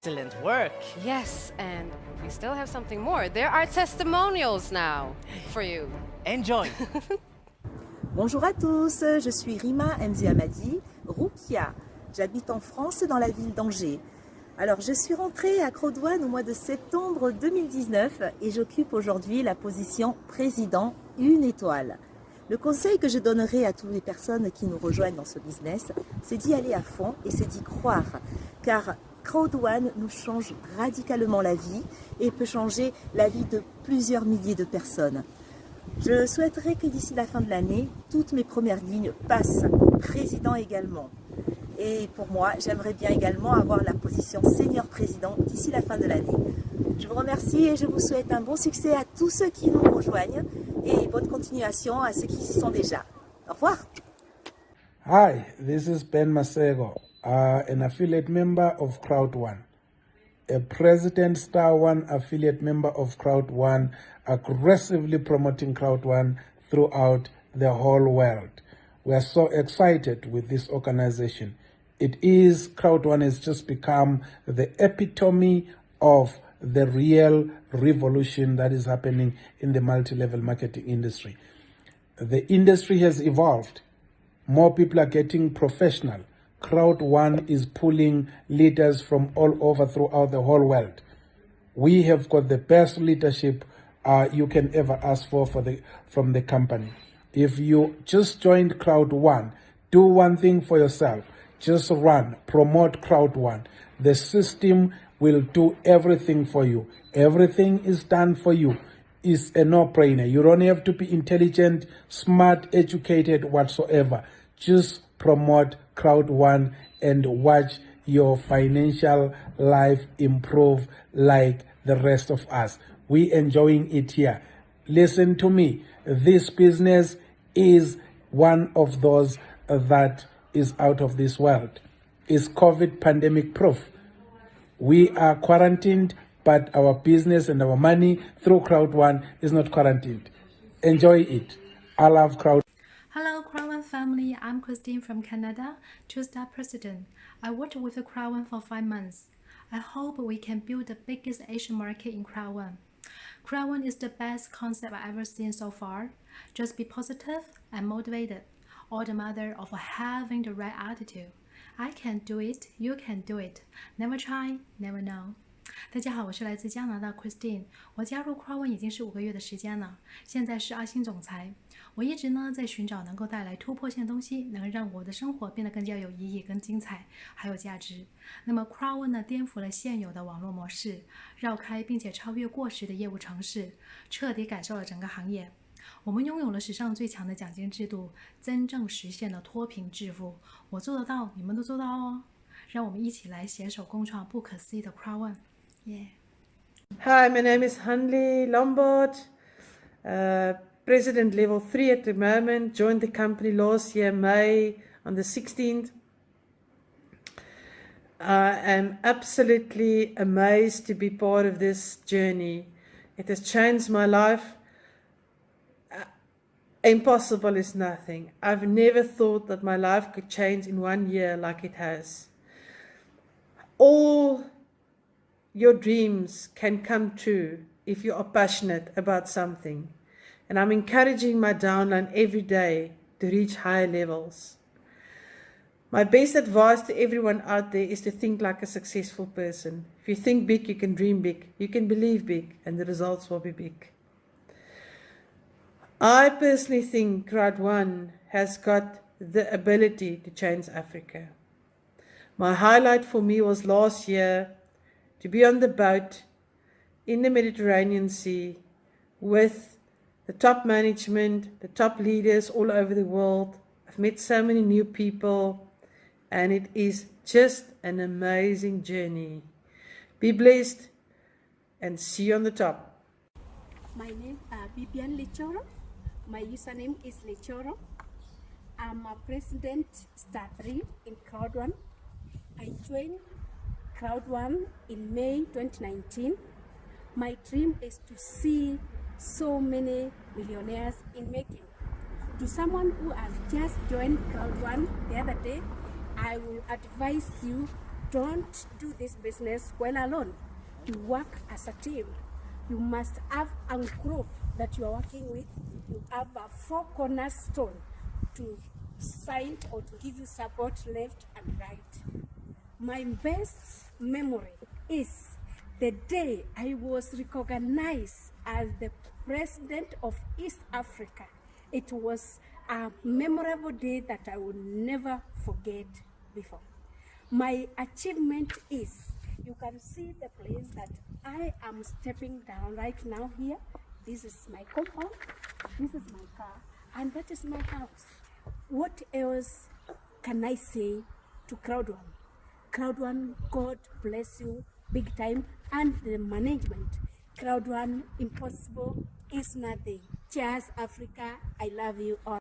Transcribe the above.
Excellent work. Yes, and we still have something more. There are testimonials now for you. Enjoy. Bonjour à tous, je suis Rima Mziamadi, Rukia. J'habite en France dans la ville d'Angers. Alors je suis rentrée à Crowd1 au mois de septembre 2019 et j'occupe aujourd'hui la position président 1 étoile. Le conseil que je donnerai à toutes les personnes qui nous rejoignent dans ce business, c'est d'y aller à fond et c'est d'y croire. Car Crowd1 nous change radicalement la vie et peut changer la vie de plusieurs milliers de personnes. Je souhaiterais que d'ici la fin de l'année, toutes mes premières lignes passent, président également. Et pour moi, j'aimerais bien également avoir la position senior président d'ici la fin de l'année. Je vous remercie et je vous souhaite un bon succès à tous ceux qui nous rejoignent et bonne continuation à ceux qui y sont déjà. Au revoir. Hi, this is Ben Masego, an affiliate member of Crowd1, a President Star One affiliate member of Crowd1, aggressively promoting Crowd1 throughout the whole world. We are so excited with this organization. Crowd1 has just become the epitome of the real revolution that is happening in the multi-level marketing industry. The industry has evolved. More people are getting professional. Crowd1 is pulling leaders from all over throughout the whole world. We have got the best leadership you can ever ask for from the company. If you just joined Crowd1, do one thing for yourself. Just run, promote Crowd1. The system will do everything for you. Everything is done for you. It's a no-brainer. You don't have to be intelligent, smart, educated, whatsoever. Just promote Crowd1 and watch your financial life improve like the rest of us. We enjoying it here. Listen to me. This business is one of those that is out of this world. It's COVID pandemic proof. We are quarantined, but our business and our money through Crowd1 is not quarantined. Enjoy it. I love Crowd. Hello, Crowd1 family. I'm Christine from Canada, two-star president. I worked with Crowd1 for 5 months. I hope we can build the biggest Asian market in Crowd1. Crowd1 is the best concept I've ever seen so far. Just be positive and motivated. All the matter of having the right attitude. I can do it, you can do it. Never try, never know. 大家好，我是来自加拿大 Christine， 我加入 Crowd1 已经是5个月的时间了，现在是2星总裁。我一直呢在寻找能够带来突破性的东西，能让我的生活变得更加有意义、跟精彩，还有价值。那么 Crowd1 呢颠覆了现有的网络模式，绕开并且超越过时的业务程式，彻底改造了整个行业。我们拥有了史上最强的奖金制度，真正实现了脱贫致富。我做得到，你们都做到哦！让我们一起来携手共创不可思议的 Crowd1。Yeah. Hi, my name is Hanli Lombard, President Level 3 at the moment. Joined the company last year, May on the 16th. I am absolutely amazed to be part of this journey. It has changed my life. Impossible is nothing. I've never thought that my life could change in 1 year like it has. All your dreams can come true if you are passionate about something. And I'm encouraging my downline every day to reach higher levels. My best advice to everyone out there is to think like a successful person. If you think big, you can dream big, you can believe big, and the results will be big. I personally think Crowd1 has got the ability to change Africa. My highlight for me was last year to be on the boat in the Mediterranean Sea with the top management, the top leaders all over the world. I've met so many new people and it is just an amazing journey. Be blessed and see you on the top. My name is Bibian Lichoro. My username is Lichoro. I'm a President Star 3 in Crowd1. I joined Crowd1 in May 2019. My dream is to see so many millionaires in making. To someone who has just joined Crowd1 the other day, I will advise you don't do this business well alone. You work as a team. You must have a group that you are working with. You have a four cornerstone to sign or to give you support left and right. My best memory is the day I was recognized as the president of East Africa. It was a memorable day that I will never forget before. My achievement is, you can see the place that I am stepping down right now here. This is my compound, this is my car, and that is my house. What else can I say to Crowd1? Crowd1, God bless you big time, and the management. Crowd1, impossible is nothing. Cheers, Africa. I love you all.